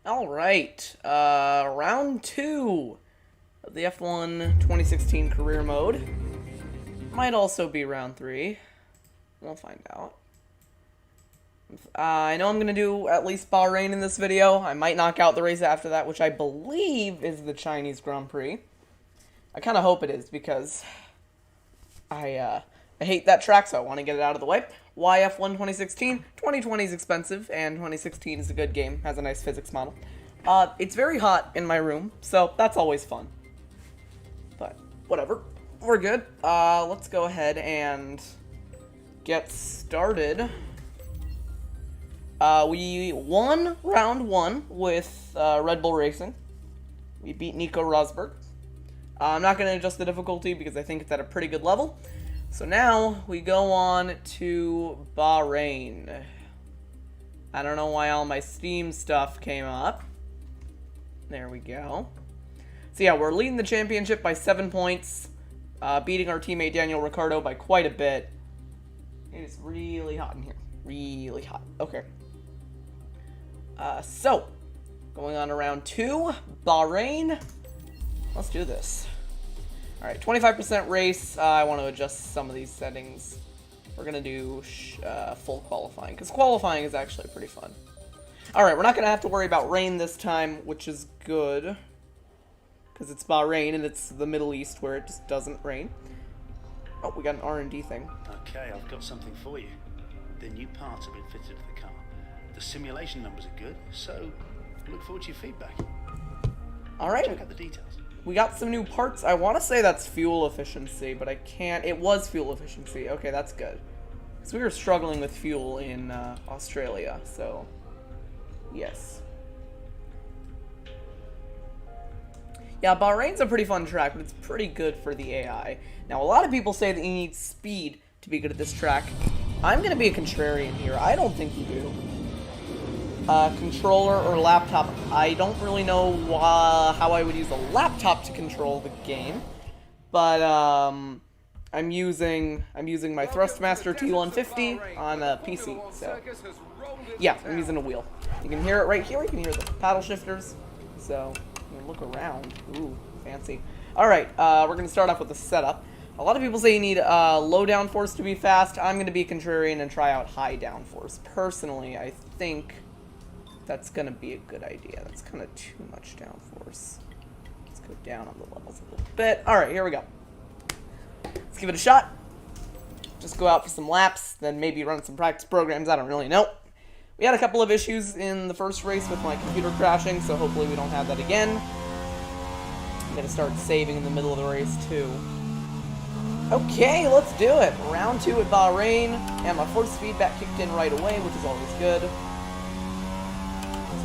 All right, round two of the F1 2016 career mode. Might also be round three. We'll find out. I know I'm going to do at least Bahrain in this video. I might knock out the race after that, which I believe is the Chinese Grand Prix. I kind of hope it is because I hate that track, so I want to get it out of the way. Why F1 2016? 2020 is expensive, and 2016 is a good game. Has a nice physics model. It's very hot in my room, so that's always fun. But whatever, we're good. Let's go ahead and get started. We won round one with Red Bull Racing. We beat Nico Rosberg. I'm not going to adjust the difficulty because I think it's at a pretty good level. So now we go on to Bahrain. I don't know why all my Steam stuff came up. There we go. So yeah, we're leading the championship by 7 points, beating our teammate Daniel Ricciardo by quite a bit. It is really hot in here. Really hot. Okay. So, going on to round two, Bahrain. Let's do this. Alright, 25% race. I want to adjust some of these settings. We're going to do full qualifying, because qualifying is actually pretty fun. Alright, we're not going to have to worry about rain this time, which is good. Because it's Bahrain, and it's the Middle East, where it just doesn't rain. Oh, we got an R&D thing. Okay, I've got something for you. The new parts have been fitted to the car. The simulation numbers are good, so I look forward to your feedback. Alright. Check out the details. We got some new parts. I want to say that's fuel efficiency, but I can't. It was fuel efficiency. Okay, that's good. Because we were struggling with fuel in Australia, so yes. Yeah, Bahrain's a pretty fun track, but it's pretty good for the AI. Now, a lot of people say that you need speed to be good at this track. I'm going to be a contrarian here. I don't think you do. Controller or laptop. I don't really know how I would use a laptop to control the game, but I'm using my Thrustmaster T150 on a PC. So yeah, I'm using a wheel. You can hear it right here. You can hear the paddle shifters. So you can look around. Ooh, fancy. All right, we're gonna start off with the setup. A lot of people say you need low downforce to be fast. I'm gonna be contrarian and try out high downforce. Personally, I think that's going to be a good idea. That's kind of too much downforce. Let's go down on the levels a little bit. Alright, here we go. Let's give it a shot. Just go out for some laps, then maybe run some practice programs. I don't really know. We had a couple of issues in the first race with my computer crashing, so hopefully we don't have that again. I'm going to start saving in the middle of the race, too. Okay, let's do it. Round two at Bahrain. And my force feedback kicked in right away, which is always good.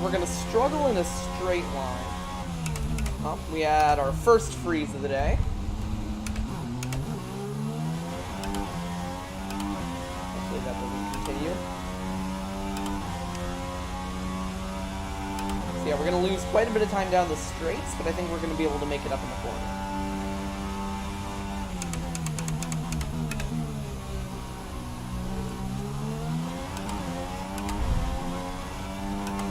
We're going to struggle in a straight line. We had our first freeze of the day. Hopefully that doesn't continue. So yeah, we're going to lose quite a bit of time down the straights, but I think we're going to be able to make it up in the corner.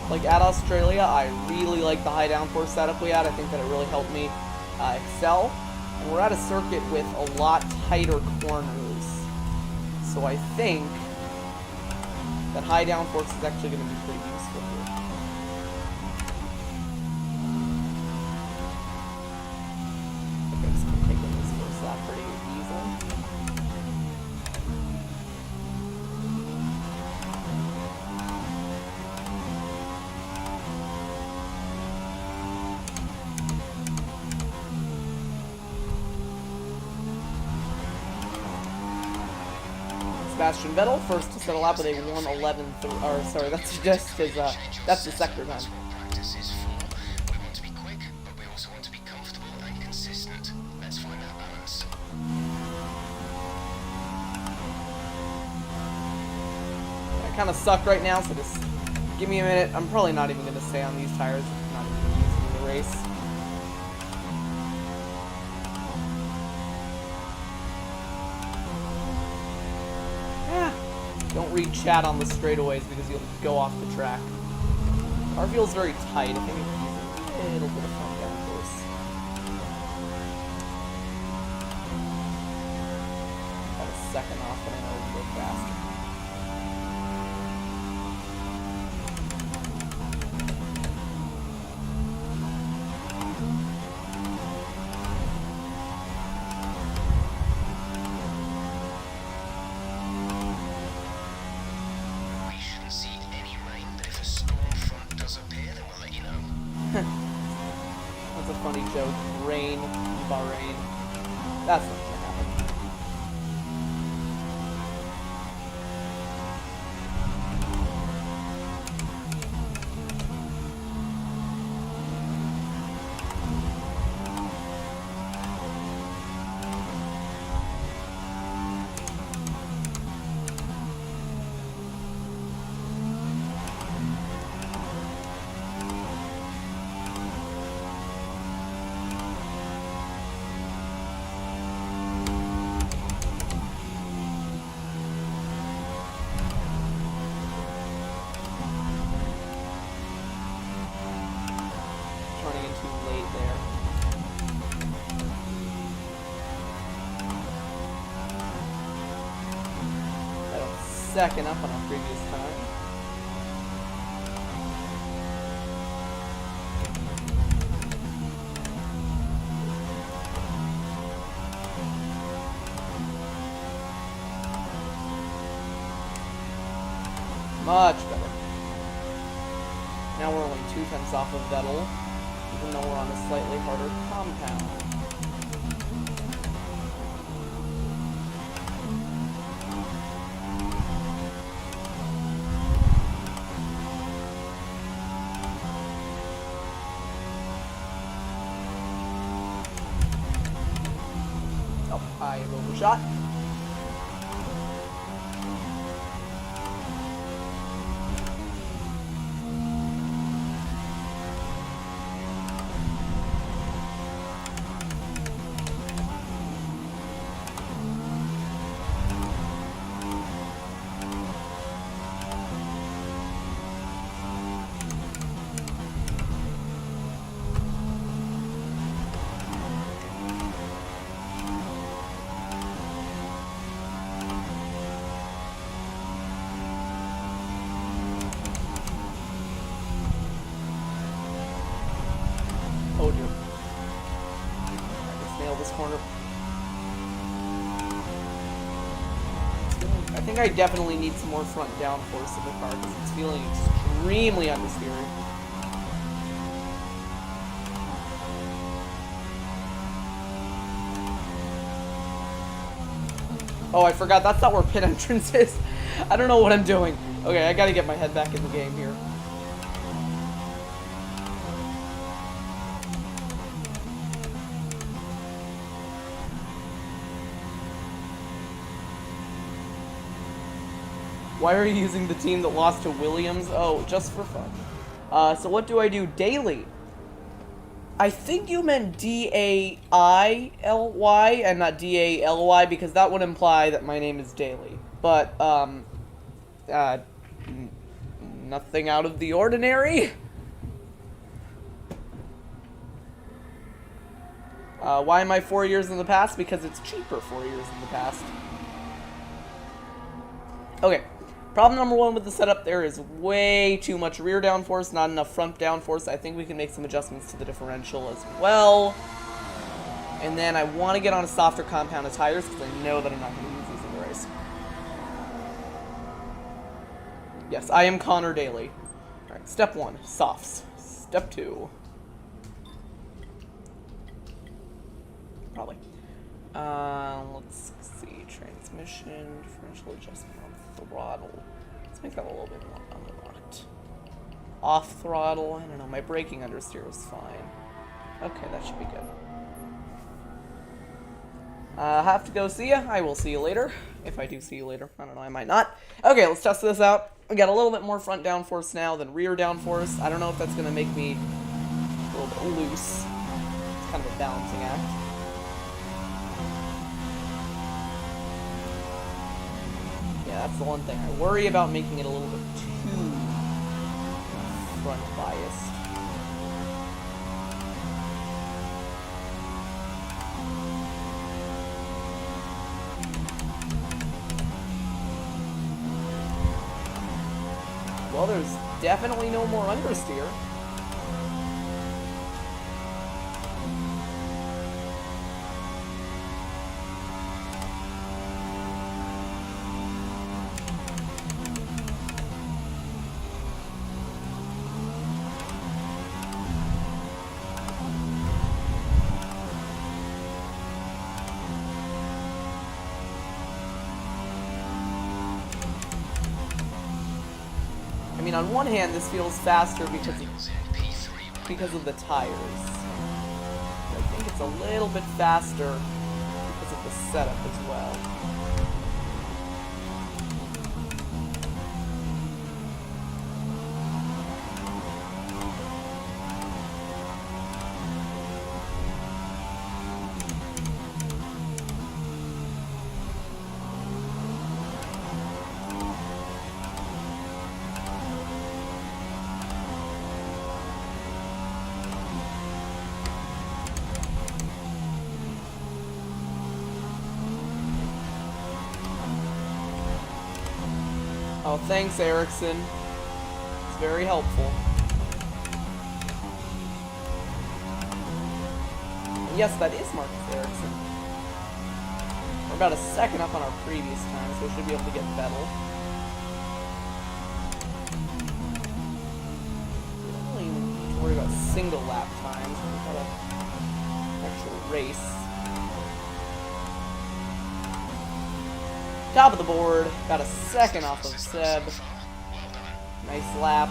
Like at Australia, I really like the high downforce setup we had. I think that it really helped me excel. And we're at a circuit with a lot tighter corners. So I think that high downforce is actually going to be pretty useful here. I think I'm just going to take in this first lap pretty easily. Sebastian Vettel, first to settle out with a 1:11, or sorry, that's just his, that's the sector time. Practice is for. We want to be quick, but we also want to be comfortable and consistent. Let's find that balance. I kind of suck right now, so just give me a minute. I'm probably not even going to stay on these tires. I'm not even going to use them in the race. Don't read chat on the straightaways because you'll go off the track. Car feels very tight. I think I can use a little bit of front downforce. About a second off, but I know it'll go faster. We shouldn't see any rain, but if a storm front does appear, then we'll let you know. That's a funny joke. Rain, Bahrain. That's not gonna happen. Turning in too late there. I don't second up on a previous time. Much better. Now we're only 2 tenths off of Vettel, even though we're on a slightly harder compound. Oh, I overshot. Oh dear. Let's nail this corner. I think I definitely need some more front downforce in the car because it's feeling extremely understeered. Oh, I forgot. That's not where pit entrance is. I don't know what I'm doing. Okay, I gotta get my head back in the game here. Why are you using the team that lost to Williams? Oh, just for fun. So what do I do daily? I think you meant D-A-I-L-Y and not D-A-L-Y because that would imply that my name is Daily. But, nothing out of the ordinary. Why am I 4 years in the past? Because it's cheaper 4 years in the past. Okay. Problem number one with the setup, there is way too much rear downforce, not enough front downforce. I think we can make some adjustments to the differential as well. And then I want to get on a softer compound of tires because I know that I'm not going to use these in the race. Yes, I am Connor Daly. Alright, step 1, softs. Step 2. Probably. Let's see. Transmission, differential adjustment on throttle. Let's make that a little bit more unlocked. Off throttle, I don't know, my braking understeer is fine. Okay, that should be good. Have to go see ya. I will see you later. If I do see you later. I don't know, I might not. Okay, let's test this out. We got a little bit more front downforce now than rear downforce. I don't know if that's going to make me a little bit loose. It's kind of a balancing act. Yeah, that's the one thing. I worry about making it a little bit too front biased. Well, there's definitely no more understeer. I mean, on one hand, this feels faster because of the tires. I think it's a little bit faster because of the setup as well. Oh, thanks, Erickson. It's very helpful. And yes, that is Marcus Erickson. We're about a second up on our previous time, so we should be able to get Vettel. We don't really need to worry about single lap times. We've got an actual race. Top of the board, got a second off of Seb. Nice lap.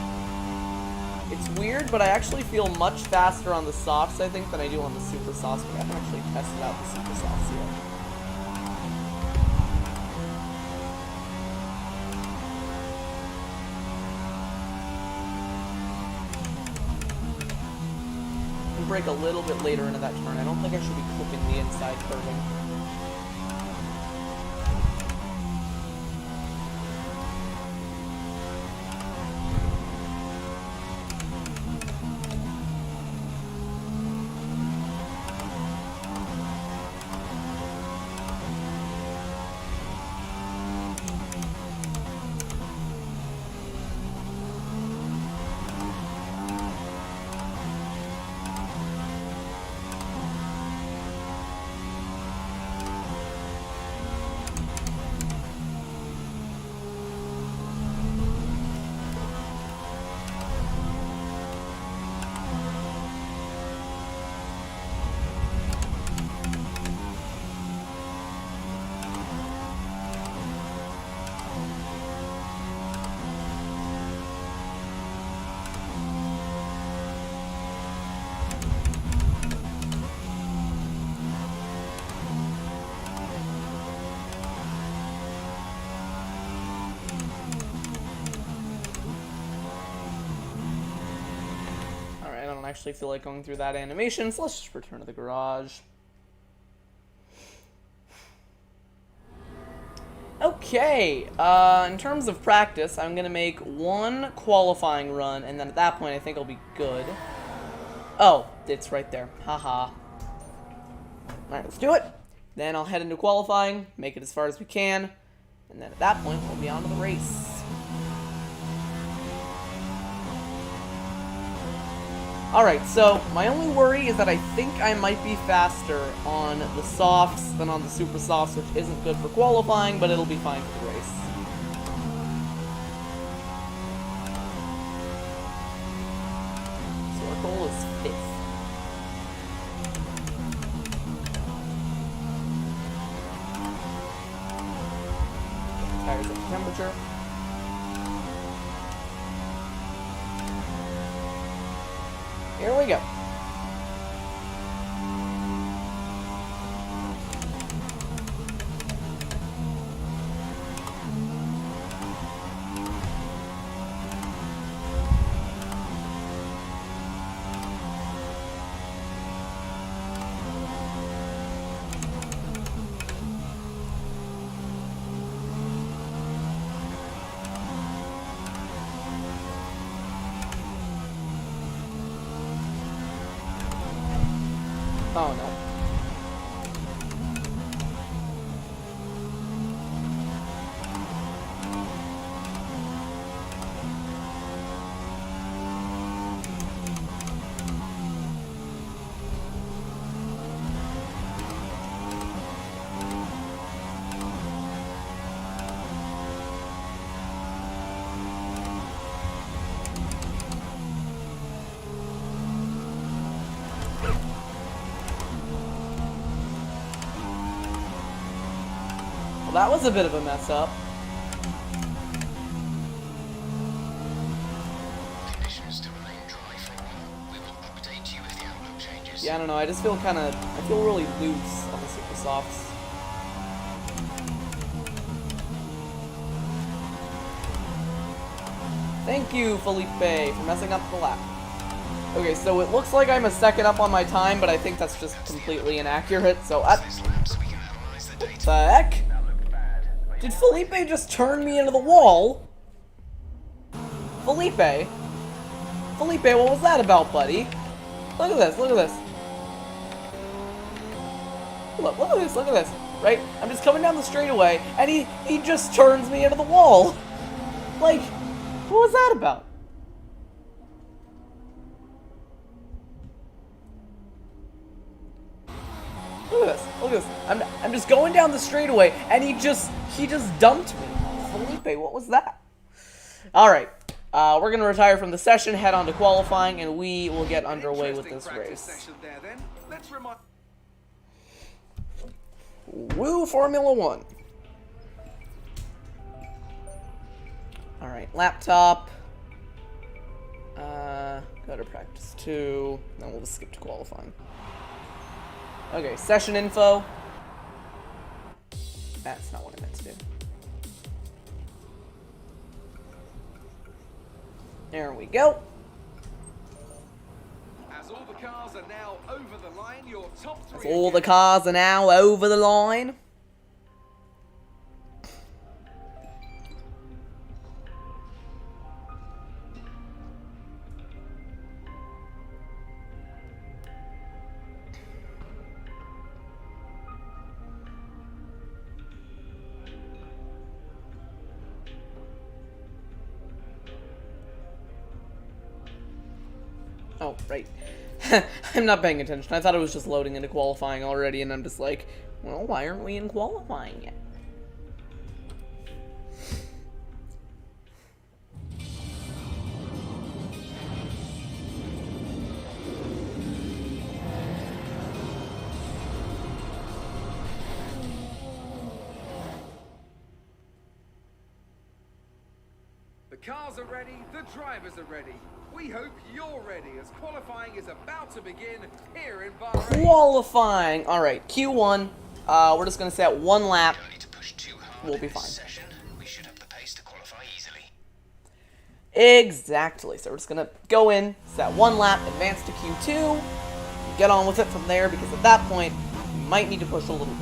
It's weird, but I actually feel much faster on the softs, I think, than I do on the super softs, but I haven't actually tested out the super softs yet. I can brake a little bit later into that turn. I don't think I should be clipping the inside curving. Actually feel like going through that animation, so let's just return to the garage. Okay, in terms of practice, I'm gonna make one qualifying run, and then at that point I think I'll be good. Oh, it's right there. Haha. Alright, let's do it. Then I'll head into qualifying, make it as far as we can, and then at that point we'll be on to the race. Alright, so my only worry is that I think I might be faster on the softs than on the super softs, which isn't good for qualifying, but it'll be fine for the race. So our goal is 5th. Tires at temperature. Here we go. Oh no. Well, that was a bit of a mess up. Conditions to remain dry for a while. We will update you if the outlook changes. Yeah, I don't know, I just feel I feel really loose on the Super Softs. Thank you, Felipe, for messing up the lap. Okay, so it looks like I'm a second up on my time, but I think that's just completely inaccurate, so This lab so we can analyze the data. the heck? Did Felipe just turn me into the wall? Felipe? Felipe, what was that about, buddy? Look at this, look at this. Look at this, look at this. Right? I'm just coming down the straightaway, and he just turns me into the wall. Like, what was that about? Look at this, look at this. I'm just going down the straightaway, and he just dumped me. Felipe, what was that? Alright, we're gonna retire from the session, head on to qualifying, and we will get underway with this race. Woo Formula 1. Alright, laptop. Go to practice 2. Then we'll just skip to qualifying. Okay, session info. That's not what I meant to do. There we go. As all the cars are now over the line, your top three. As all the cars are now over the line. Oh, right. I'm not paying attention. I thought it was just loading into qualifying already, and I'm just like, well, why aren't we in qualifying yet? The cars are ready, the drivers are ready. We hope you're ready as qualifying is about to begin here in Bahrain. Qualifying. Alright, Q1. We're just going to set one lap. Don't need to push too hard We'll be in this fine. session. We should have the pace to qualify easily. Exactly. So we're just going to go in, set one lap, advance to Q2, get on with it from there, because at that point, we might need to push a little bit.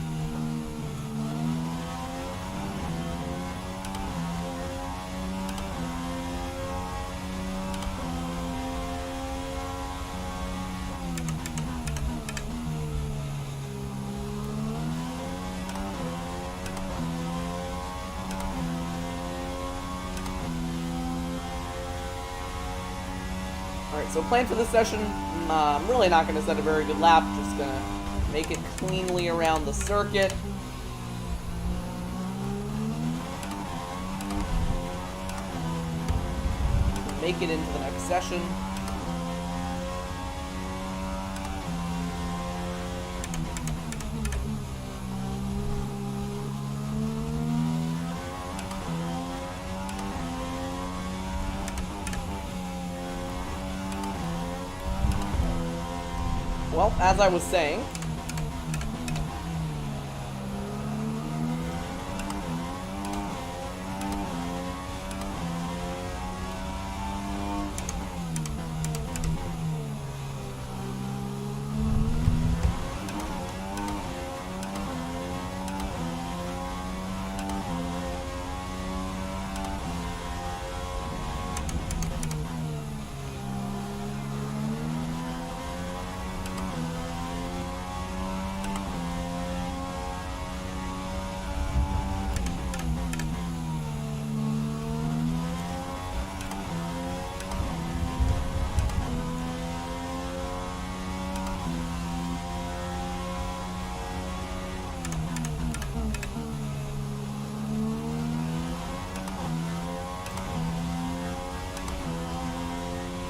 Alright, so plan for this session, I'm really not going to set a very good lap, just going to make it cleanly around the circuit. Make it into the next session. Well, as I was saying,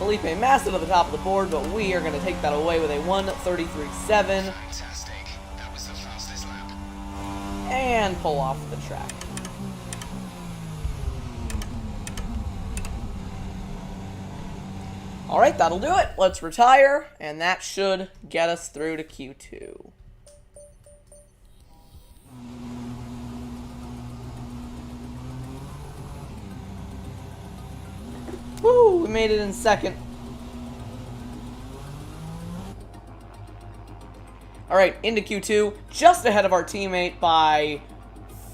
Felipe Massa to the top of the board, but we are going to take that away with a 1:33.7 Fantastic. That was the fastest lap. and pull off the track. Alright, that'll do it. Let's retire, and that should get us through to Q2. Woo, we made it in second. Alright, into Q2, just ahead of our teammate by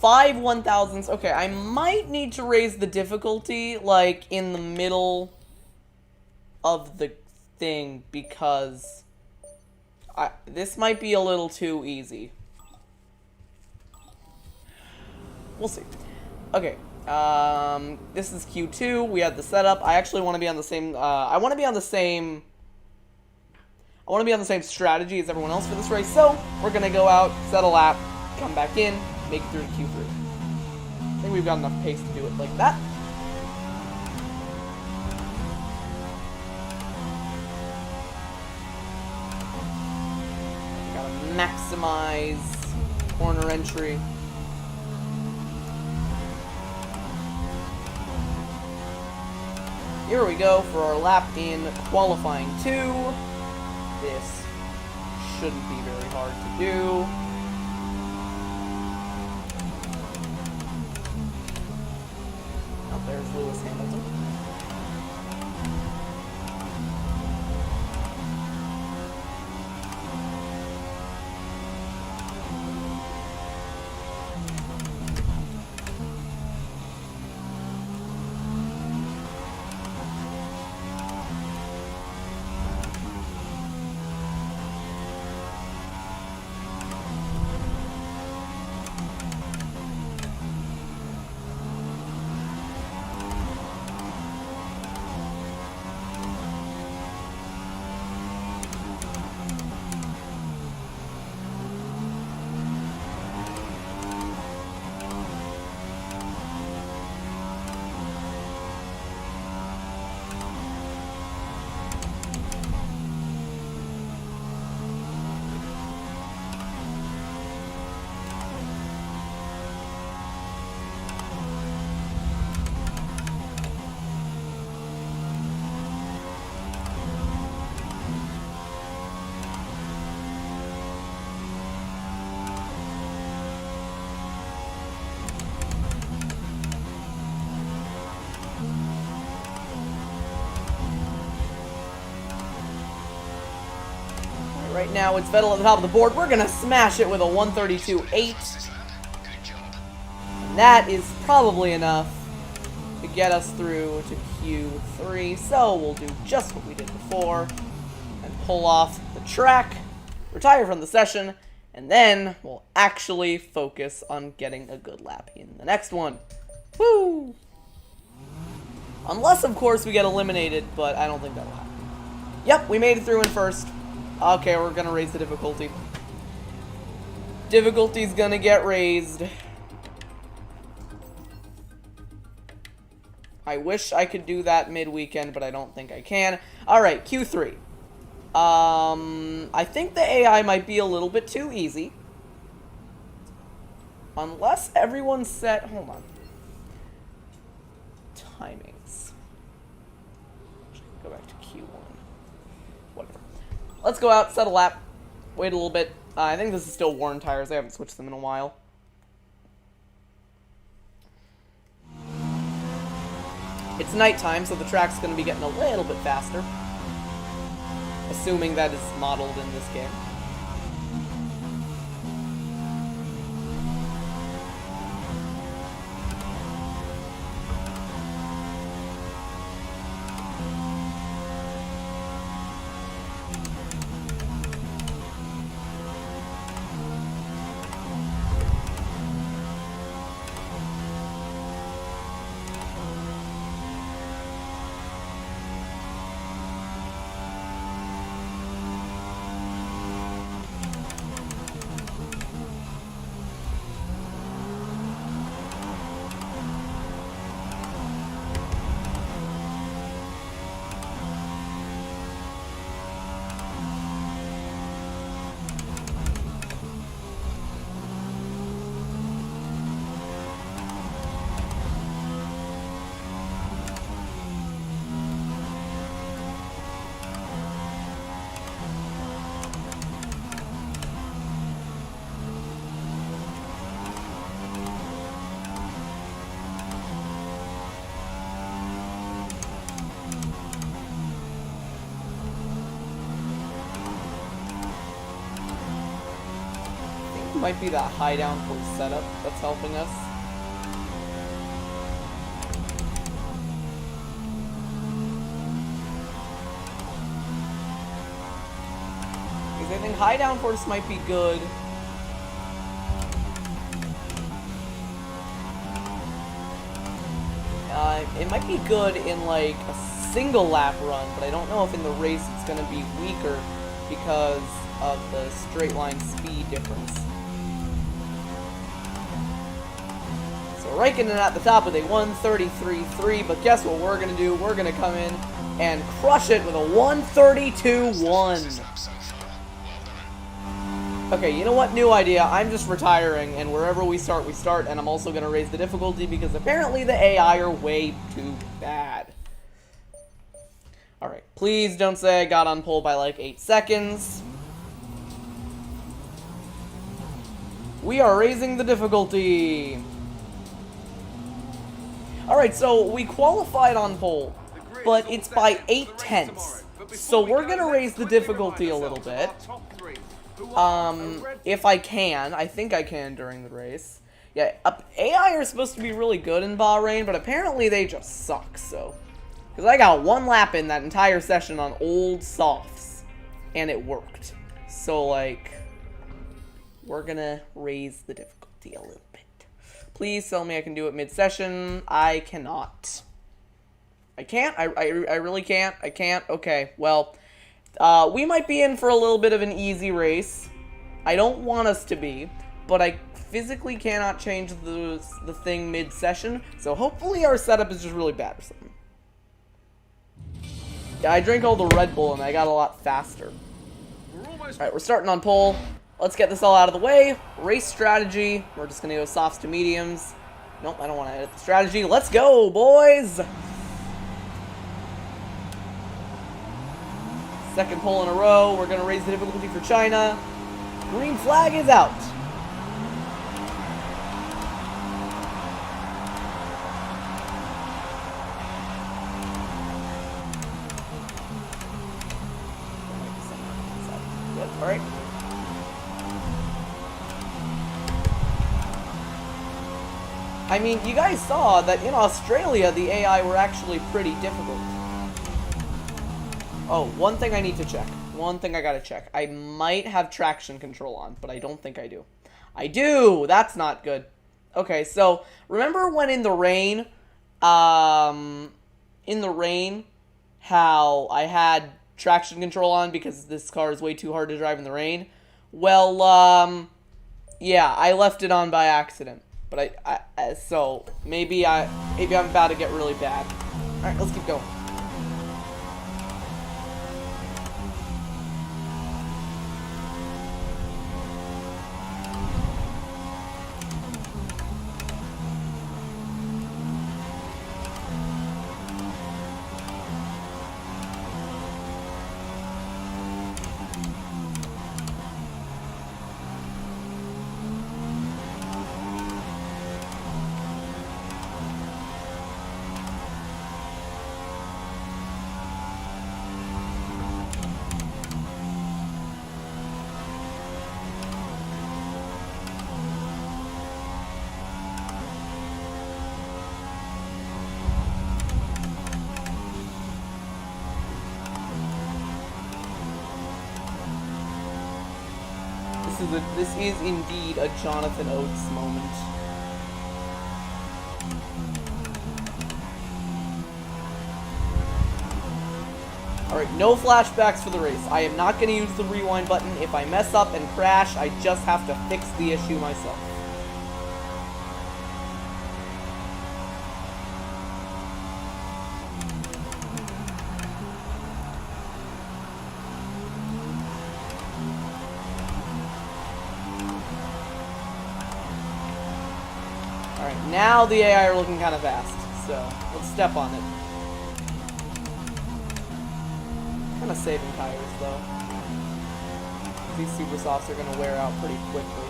5 1,000ths. Okay, I might need to raise the difficulty, like, in the middle of the thing, because this might be a little too easy. We'll see. Okay, this is Q2. We have the setup. I actually want to be on the same. I want to be on the same strategy as everyone else for this race. So we're gonna go out, set a lap, come back in, make it through to Q3. I think we've got enough pace to do it like that. Gotta maximize corner entry. Here we go for our lap in qualifying 2. This shouldn't be very hard to do. Oh, there's Lewis Hamilton. Right now, it's Vettel at the top of the board. We're going to smash it with a 1:32.8. Fastest lap. Good job. And that is probably enough to get us through to Q3. So we'll do just what we did before and pull off the track, retire from the session, and then we'll actually focus on getting a good lap in the next one. Woo! Unless, of course, we get eliminated, but I don't think that'll happen. Yep, we made it through in first. Okay, we're gonna raise the difficulty. Difficulty's gonna get raised. I wish I could do that mid-weekend, but I don't think I can. Alright, Q3. I think the AI might be a little bit too easy. Unless everyone's set... Hold on. Timings. Go back to Q1. Whatever. Let's go out, set a lap, wait a little bit. I think this is still worn tires. I haven't switched them in a while. It's nighttime, so the track's going to be getting a little bit faster. Assuming that is modeled in this game. might be that high downforce setup that's helping us. Because I think high downforce might be good. It might be good in like a single lap run, but I don't know if in the race it's going to be weaker because of the straight line speed difference. So Raikkonen at the top with a 1:33.3, but guess what we're going to do? We're going to come in and crush it with a 1:32.1. Okay, you know what? New idea. I'm just retiring, and wherever we start, and I'm also going to raise the difficulty because apparently the AI are way too bad. Alright, please don't say I got on pole by like 8 seconds. We are raising the difficulty. Alright, so we qualified on pole, but it's by 8/10. So we're going to raise the difficulty a little bit. If I can. I think I can during the race. Yeah, AI are supposed to be really good in Bahrain, but apparently they just suck, so. Because I got 1 lap in that entire session on old softs, and it worked. So, like, we're gonna raise the difficulty a little bit. Please tell me I can do it mid-session. I cannot. I can't? I really can't? I can't? Okay, well, we might be in for a little bit of an easy race. I don't want us to be, but I physically cannot change the thing mid-session, so hopefully our setup is just really bad or something. Yeah, I drank all the Red Bull and I got a lot faster. Alright, we're starting on pole. Let's get this all out of the way. Race strategy. We're just going to go softs to mediums. Nope, I don't want to edit the strategy. Let's go, boys! Second pole in a row. We're going to raise the difficulty for China. Green flag is out. Yep, alright. I mean, you guys saw that in Australia, the AI were actually pretty difficult. Oh, one thing I need to check. One thing I gotta check. I might have traction control on, but I don't think I do. I do! That's not good. Okay, so, remember when in the rain, how I had traction control on because this car is way too hard to drive in the rain? Well, yeah, I left it on by accident. But so, maybe I'm about to get really bad. Alright, let's keep going. This is indeed a Jonathan Oates moment. Alright, no flashbacks for the race. I am not going to use the rewind button. If I mess up and crash, I just have to fix the issue myself. Alright, now the AI are looking kind of fast, so let's step on it. Kind of saving tires, though. These super softs are going to wear out pretty quickly.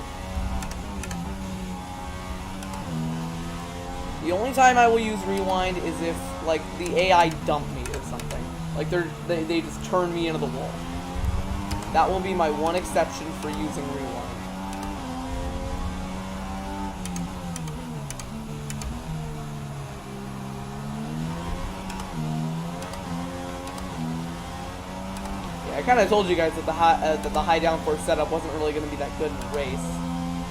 The only time I will use rewind is if, like, the AI dump me or something. Like, they just turn me into the wall. That will be my one exception for using rewind. I kind of told you guys that the high downforce setup wasn't really going to be that good in the race.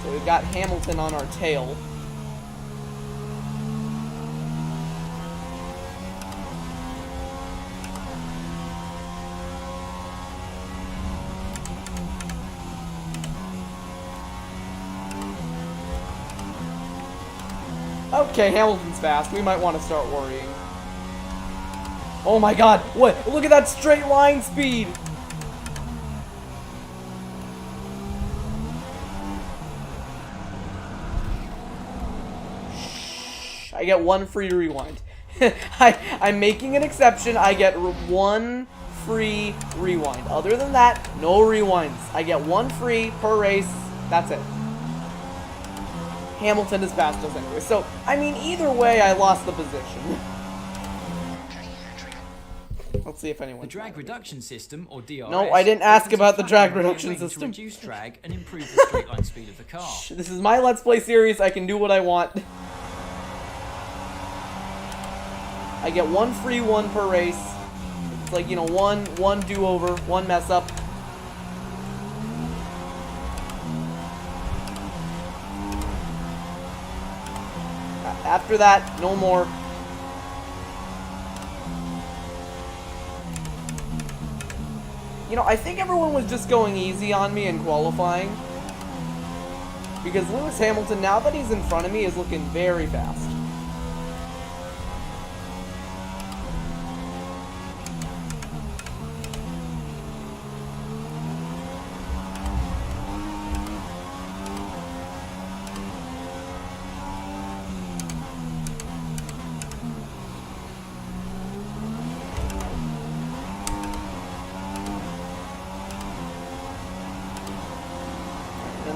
So we've got Hamilton on our tail. Okay, Hamilton's fast. We might want to start worrying. Oh my god, what? Look at that straight line speed! Shh, I get one free rewind. I'm making an exception. I get one free rewind. Other than that, no rewinds. I get one free per race. That's it. Hamilton is fast as anyway. So, I mean, either way, I lost the position. Let's see if anyone. The drag reduction system, or DRS. No, I didn't ask about the drag reduction system. To reduce drag and improve the straight line speed of the car. This is my Let's Play series. I can do what I want. I get one free one per race. It's like, you know, one do-over, one mess up. After that, no more. You know, I think everyone was just going easy on me in qualifying. Because Lewis Hamilton, now that he's in front of me, is looking very fast.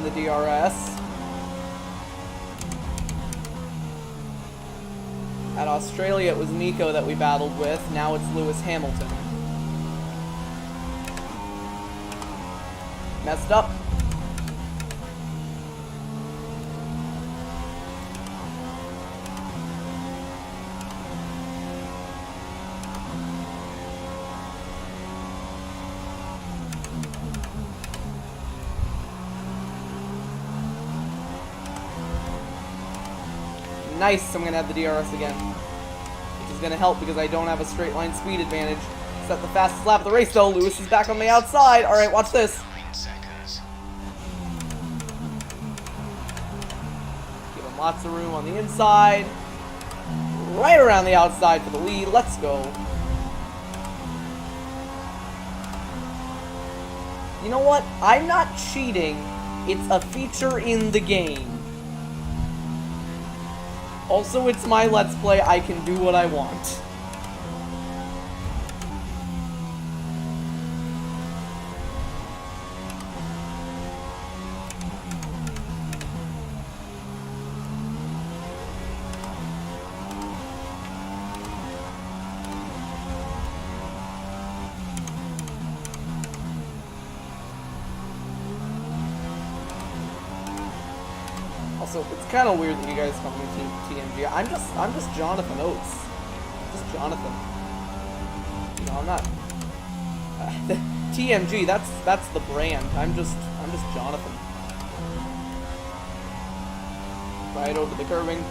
The DRS. At Australia, it was Nico that we battled with. Now it's Lewis Hamilton. Messed up. Nice, I'm going to have the DRS again. Which is going to help because I don't have a straight line speed advantage. Set the fastest lap of the race though. Lewis is back on the outside. Alright, watch this. 9 seconds. Give him lots of room on the inside. Right around the outside for the lead. Let's go. You know what? I'm not cheating. It's a feature in the game. Also, it's my Let's Play. I can do what I want. Also, it's kind of weird that you guys call me TMG. I'm just Jonathan Oates. Just Jonathan. You know, I'm not. TMG. That's the brand. I'm just Jonathan. Right over the curving.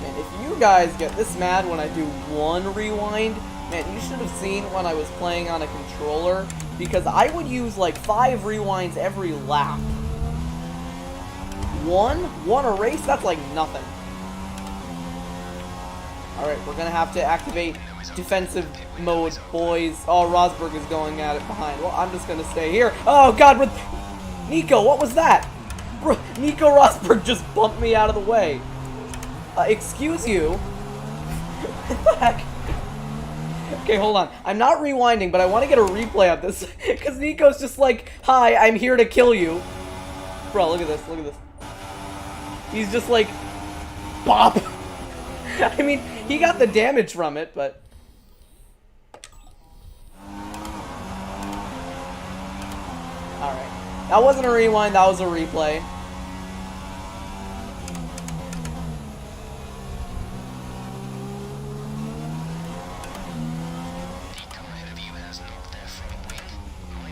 And if you guys get this mad when I do one rewind, man, you should have seen when I was playing on a controller, because I would use like 5 rewinds every lap. One a race? That's like nothing. Alright, we're gonna have to activate defensive mode, boys. Oh, Rosberg is going at it behind. Well, I'm just gonna stay here. Oh, God, with Nico, what was that? Nico Rosberg just bumped me out of the way. Excuse you. What the heck? Okay, hold on. I'm not rewinding, but I want to get a replay of this. Because Nico's just like, hi, I'm here to kill you. Bro, look at this. Look at this. He's just like, bop. I mean, he got the damage from it, but... Alright. That wasn't a rewind, that was a replay.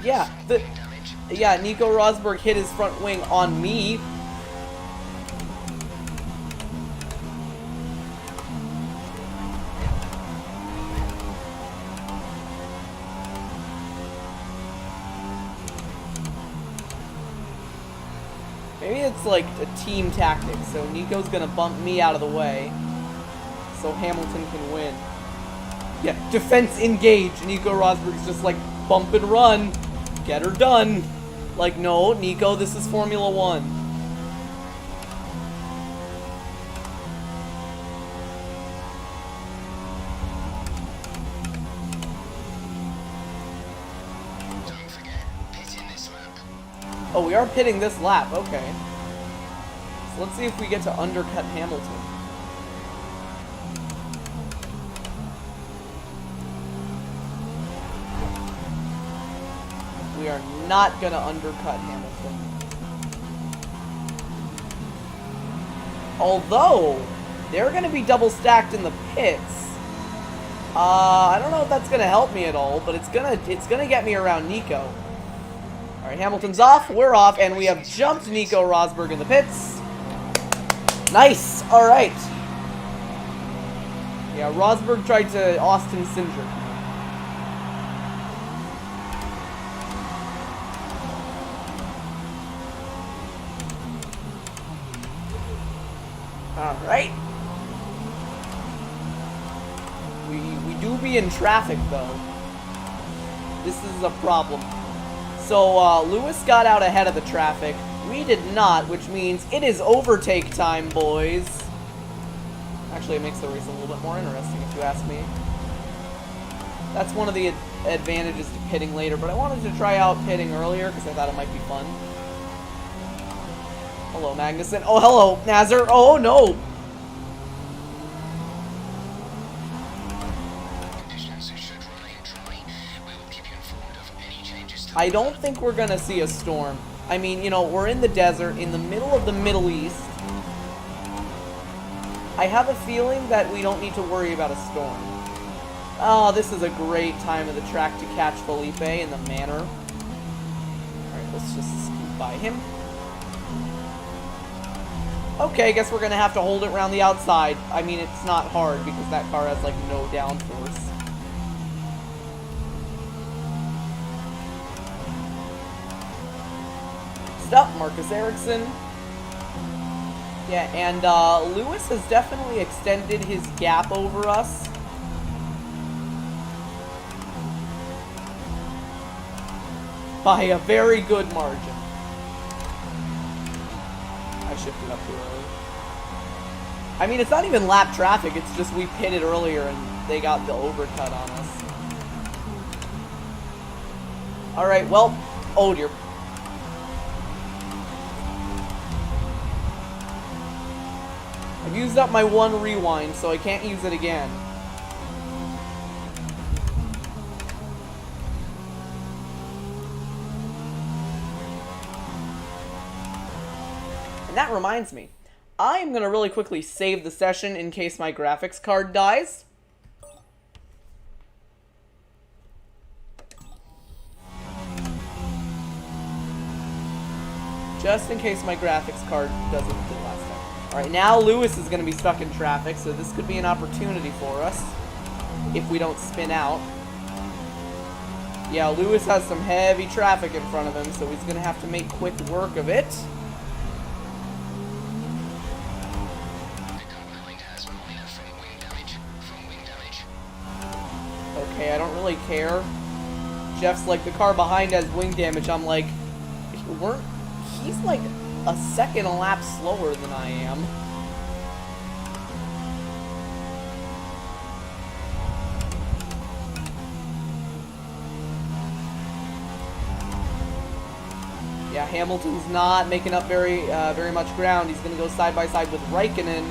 Yeah, Nico Rosberg hit his front wing on me. Maybe it's like a team tactic, so Nico's gonna bump me out of the way so Hamilton can win. Yeah, defense engage. Nico Rosberg's just like bump and run. Get her done. Like, no, Nico, this is Formula 1. Don't forget, pit in this lap. Oh, we are pitting this lap. Okay. So let's see if we get to undercut Hamilton. We are not gonna undercut Hamilton. Although, they're gonna be double stacked in the pits. I don't know if that's gonna help me at all, but it's gonna get me around Nico. Alright, Hamilton's off, we're off, and we have jumped Nico Rosberg in the pits. Nice! Alright. Yeah, Rosberg tried to Austin Singer. Alright. We do be in traffic, though. This is a problem. So, Lewis got out ahead of the traffic. We did not, which means it is overtake time, boys. Actually, it makes the race a little bit more interesting, if you ask me. That's one of the advantages to pitting later, but I wanted to try out pitting earlier because I thought it might be fun. Hello, Magnussen. Oh, hello, Nazar. Oh, no. I don't think we're gonna see a storm. I mean, you know, we're in the desert, in the middle of the Middle East. I have a feeling that we don't need to worry about a storm. Oh, this is a great time of the track to catch Felipe in the manor. Alright, let's just scoot by him. Okay, I guess we're gonna have to hold it around the outside. I mean, it's not hard because that car has, like, no downforce. Up, Marcus Ericsson. Yeah, and Lewis has definitely extended his gap over us. By a very good margin. I shifted up too early. I mean, it's not even lap traffic, it's just we pitted earlier and they got the overcut on us. Alright, well, oh dear. I've used up my one rewind, so I can't use it again. And that reminds me, I am going to really quickly save the session in case my graphics card dies. Just in case my graphics card doesn't do last time. Alright, now Lewis is going to be stuck in traffic, so this could be an opportunity for us if we don't spin out. Yeah, Lewis has some heavy traffic in front of him, so he's going to have to make quick work of it. Okay, I don't really care. Jeff's like, the car behind has wing damage. I'm like, he's like a second a lap slower than I am. Yeah, Hamilton's not making up very much ground. He's gonna go side by side with Raikkonen.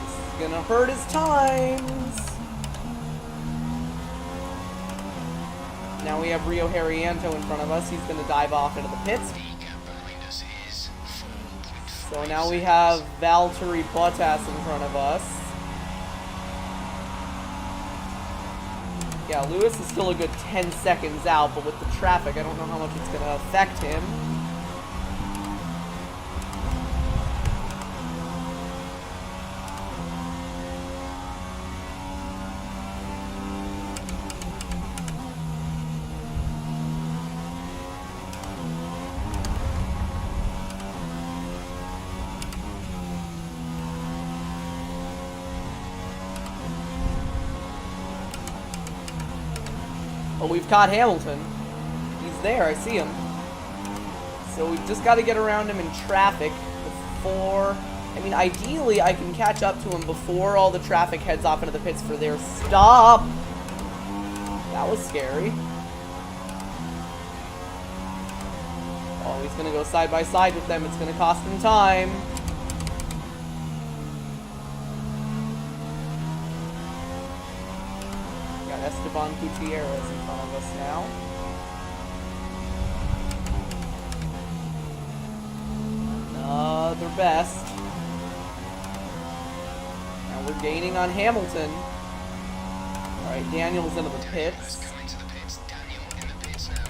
This is gonna hurt his times. Now we have Rio Harriento in front of us. He's gonna dive off into the pits. So now we have Valtteri Bottas in front of us. Yeah, Lewis is still a good 10 seconds out, but with the traffic, I don't know how much it's going to affect him. Oh, we've caught Hamilton. He's there, I see him. So we've just got to get around him in traffic before... I mean, ideally, I can catch up to him before all the traffic heads off into the pits for their stop. That was scary. Oh, he's going to go side by side with them. It's going to cost him time. Esteban Gutierrez in front of us now. Another best. Now we're gaining on Hamilton. Alright, Daniel's into the pits. Coming to the pits. Daniel in the pits now.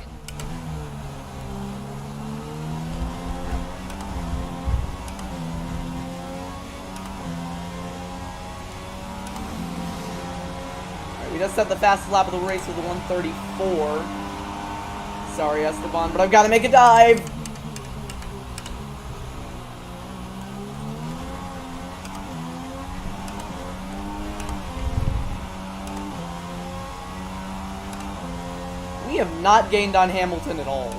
We just set the fastest lap of the race with a 1:34. Sorry, Esteban, but I've got to make a dive. We have not gained on Hamilton at all.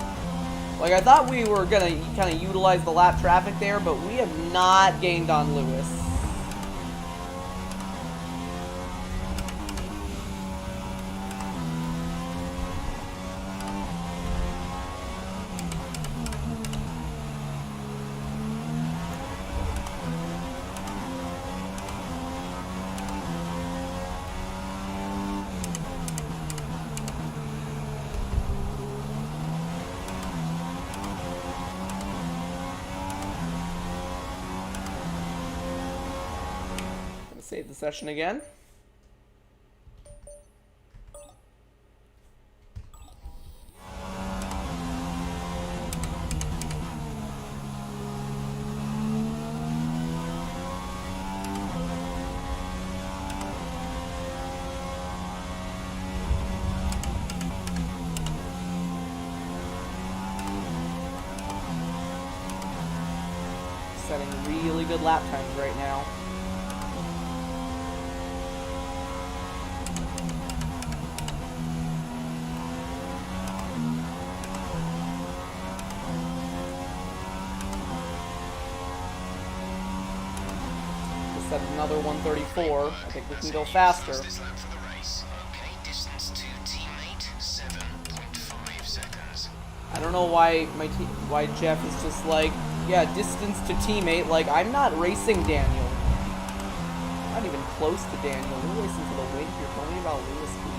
Like, I thought we were going to kind of utilize the lap traffic there, but we have not gained on Lewis. Save the session again. Setting really good lap times right now. Set another 1:34. I think we can go faster. This lap for the race. Okay, distance to teammate 7.5 seconds. I don't know why why Jeff is just like, yeah, distance to teammate. Like, I'm not racing Daniel. I'm not even close to Daniel. We're racing for the win here. Tell me about Lewis, please.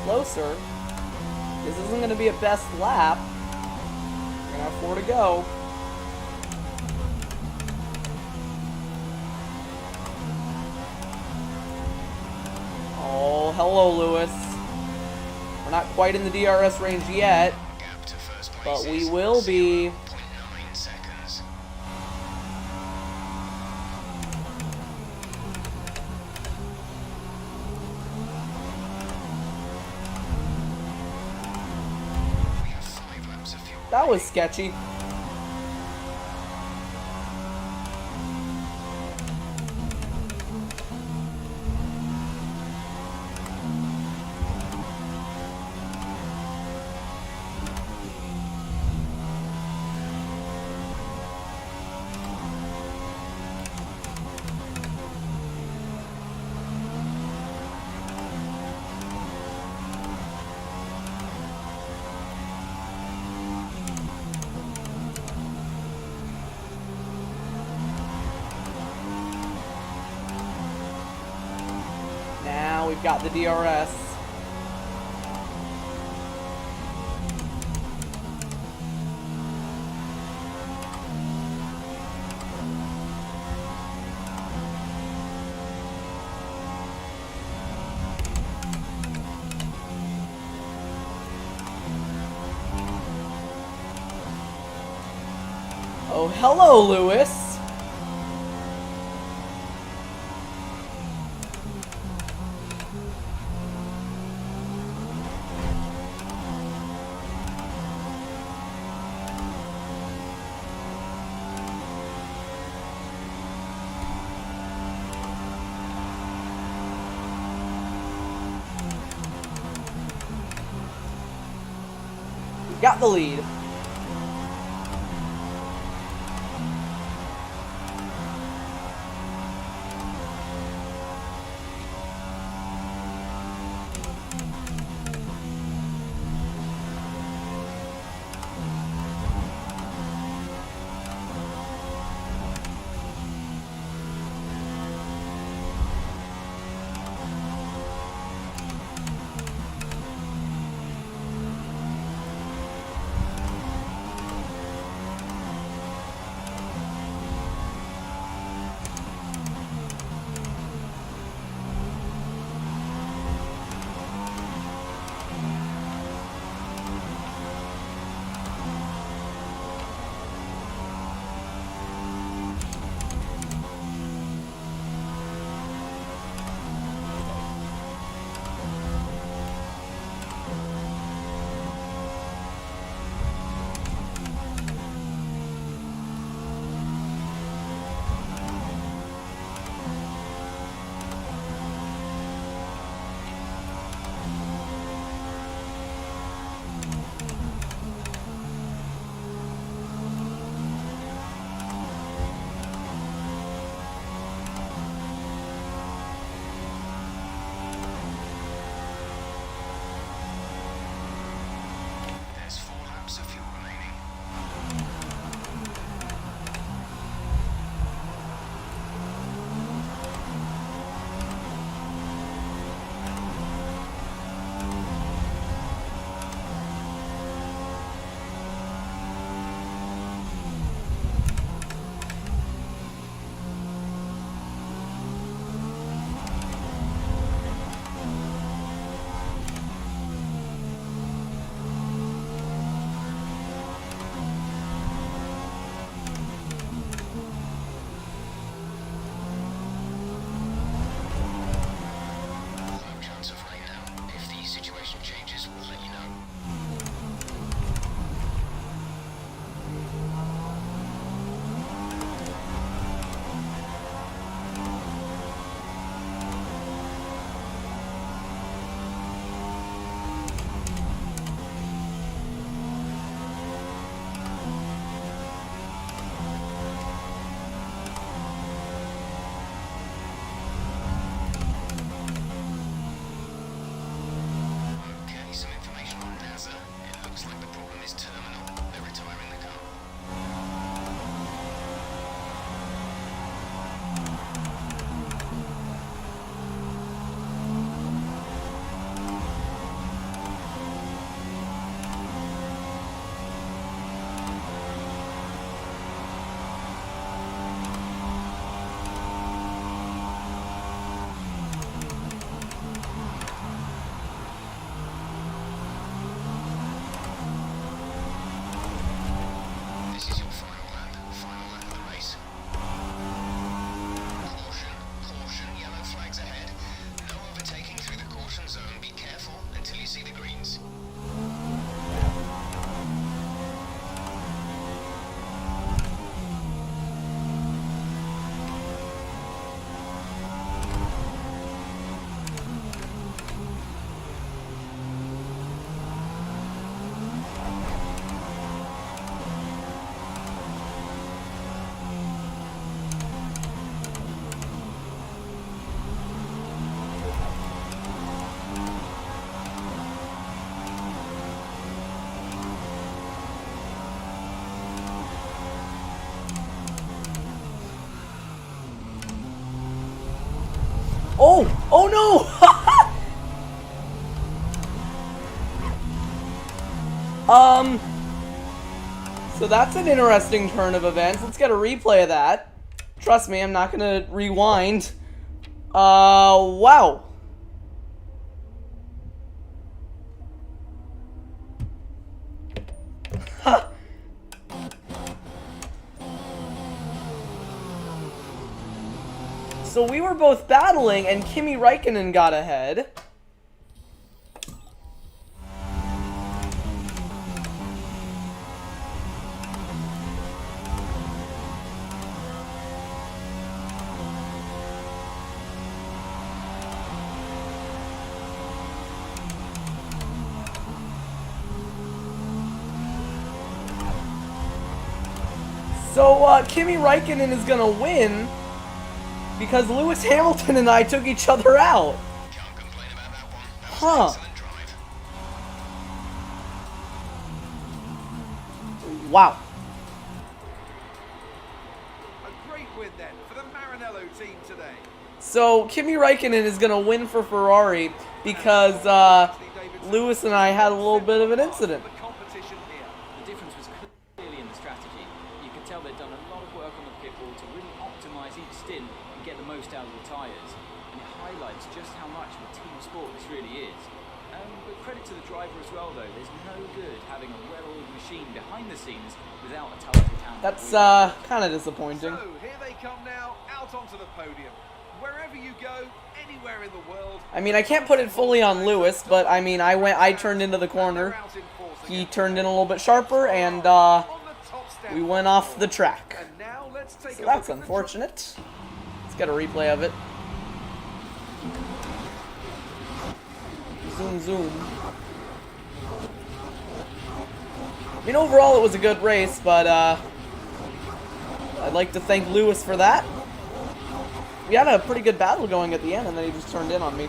Closer. This isn't going to be a best lap. We're going to have 4 to go. Oh, hello, Lewis. We're not quite in the DRS range yet, Gap to first place but we is will be. 0.9 seconds. We That was sketchy. Now we've got the DRS. Oh, hello, Lewis. Got the lead. Oh! Oh no! So that's an interesting turn of events. Let's get a replay of that. Trust me, I'm not gonna rewind. Wow. So we were both battling, and Kimi Räikkönen got ahead. So, Kimi Räikkönen is gonna win because Lewis Hamilton and I took each other out. Can't complain about that one. That was Huh. an excellent drive. Wow. A great win then for the Maranello team today. So, Kimi Räikkönen is gonna win for Ferrari because, Lewis and I had a little bit of an incident. The competition here. The difference was clearly in the strategy. You could tell they'd done a lot of work on the pit wall to really optimise each stint and get the most out of the tyres. And it highlights just how much of a team sport this really is. But credit to the driver as well, though. There's no good having a well-oiled machine behind the scenes without a talented hand. That's, kind of disappointing. So here they come now, out onto the podium. Wherever you go, anywhere in the world. I mean, I can't put it fully on Lewis, but I mean, I turned into the corner. He turned in a little bit sharper, and, we went off the track. And now let's take So a that's look at the unfortunate. Let's get a replay of it. Zoom, zoom. I mean, overall, it was a good race, but, I'd like to thank Lewis for that. We had a pretty good battle going at the end, and then he just turned in on me.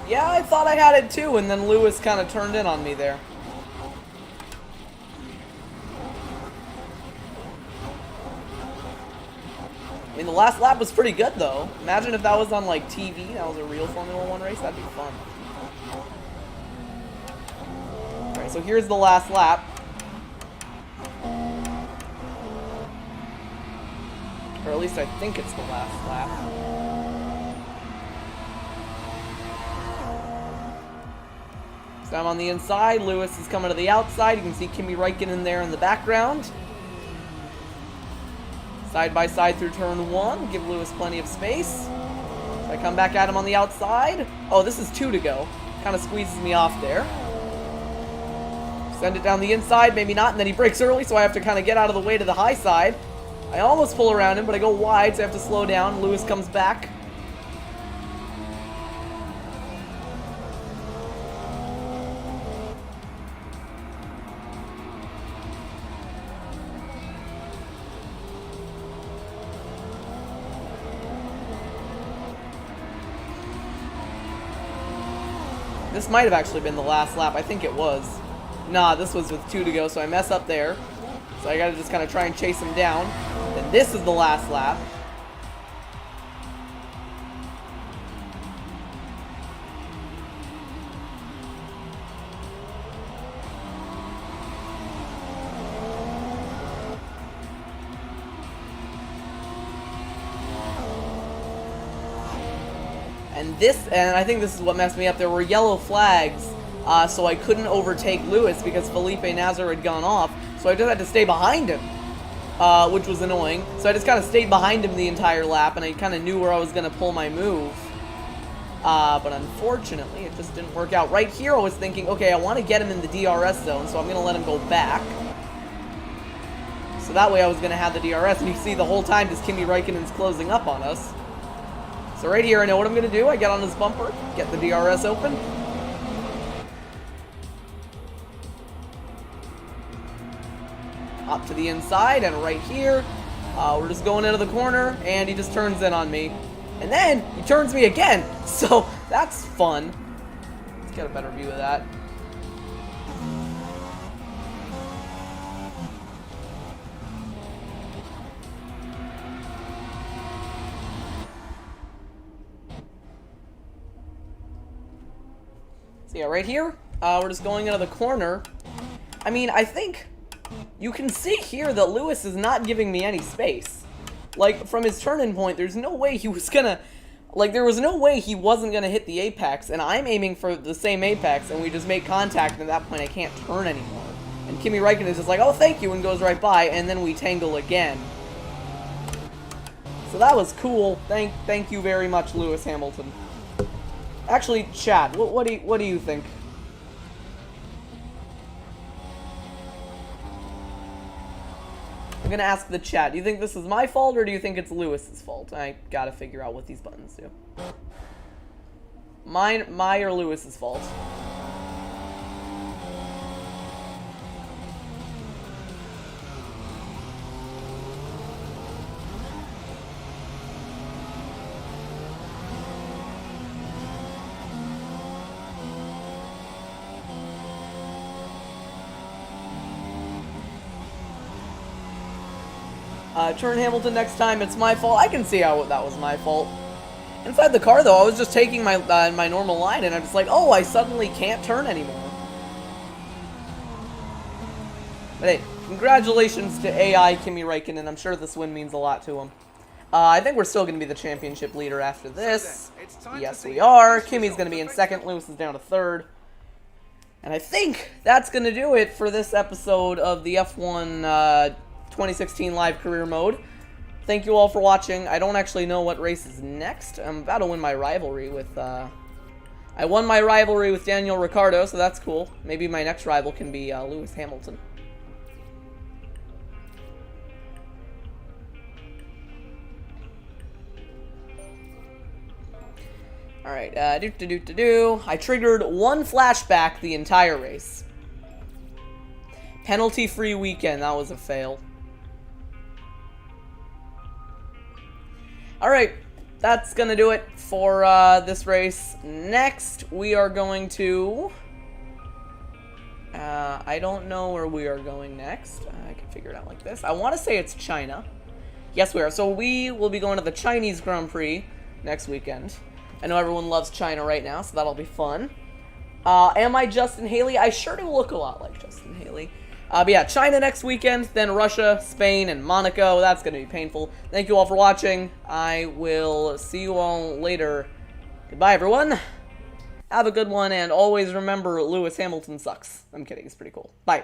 Yeah, I thought I had it too, and then Lewis kind of turned in on me there. I mean, the last lap was pretty good, though. Imagine if that was on, like, TV, that was a real Formula 1 race, that'd be fun. Alright, so here's the last lap. Or at least I think it's the last lap. So I'm on the inside, Lewis is coming to the outside. You can see Kimi Räikkönen there in the background. Side by side through turn 1, give Lewis plenty of space. So I come back at him on the outside. Oh, this is 2 to go. Kind of squeezes me off there. Send it down the inside, maybe not, and then he breaks early, so I have to kind of get out of the way to the high side. I almost pull around him, but I go wide, so I have to slow down. Lewis comes back. This might have actually been the last lap. I think it was. Nah, this was with 2 to go, so I mess up there. So I gotta just kind of try and chase him down. And this is the last lap. And I think this is what messed me up. There were yellow flags, so I couldn't overtake Lewis because Felipe Nasr had gone off. So I just had to stay behind him, which was annoying. So I just kind of stayed behind him the entire lap, and I kind of knew where I was going to pull my move. But unfortunately, it just didn't work out. Right here, I was thinking, okay, I want to get him in the DRS zone, so I'm going to let him go back. So that way I was going to have the DRS, and you see the whole time this Kimi Räikkönen's closing up on us. So right here, I know what I'm going to do. I get on his bumper, get the DRS open. Up to the inside, and right here, we're just going into the corner, and he just turns in on me. And then, he turns me again, so that's fun. Let's get a better view of that. So yeah, right here, we're just going into the corner. I mean, I think you can see here that Lewis is not giving me any space. Like, from his turn-in point, there's no way he was gonna... Like, there was no way he wasn't gonna hit the apex, and I'm aiming for the same apex, and we just make contact, and at that point I can't turn anymore. And Kimi Räikkönen is just like, oh, thank you, and goes right by, and then we tangle again. So that was cool. Thank you very much, Lewis Hamilton. Actually, chat, what do you think? I'm gonna ask the chat, do you think this is my fault, or do you think it's Lewis's fault? I gotta figure out what these buttons do. My or Lewis's fault? Turn Hamilton next time, it's my fault. I can see how that was my fault. Inside the car, though, I was just taking my my normal line, and I'm just like, oh, I suddenly can't turn anymore. But hey, congratulations to AI Kimi Räikkönen. I'm sure this win means a lot to him. I think we're still going to be the championship leader after this. Yes, we are. Kimi's going to be in second. Lewis is down to third. And I think that's going to do it for this episode of the F1 2016 live career mode. Thank you all for watching. I don't actually know what race is next. I'm about to win my rivalry with I won my rivalry with Daniel Ricciardo, so that's cool. Maybe my next rival can be Lewis Hamilton. Alright, I triggered one flashback the entire race. Penalty-free weekend, that was a fail. Alright, that's gonna do it for this race. Next, we are going to... I don't know where we are going next. I can figure it out like this. I want to say it's China. Yes, we are. So we will be going to the Chinese Grand Prix next weekend. I know everyone loves China right now, so that'll be fun. Am I Justin Haley? I sure do look a lot like Justin Haley. But yeah, China next weekend, then Russia, Spain, and Monaco. That's going to be painful. Thank you all for watching. I will see you all later. Goodbye, everyone. Have a good one, and always remember Lewis Hamilton sucks. I'm kidding, it's pretty cool. Bye.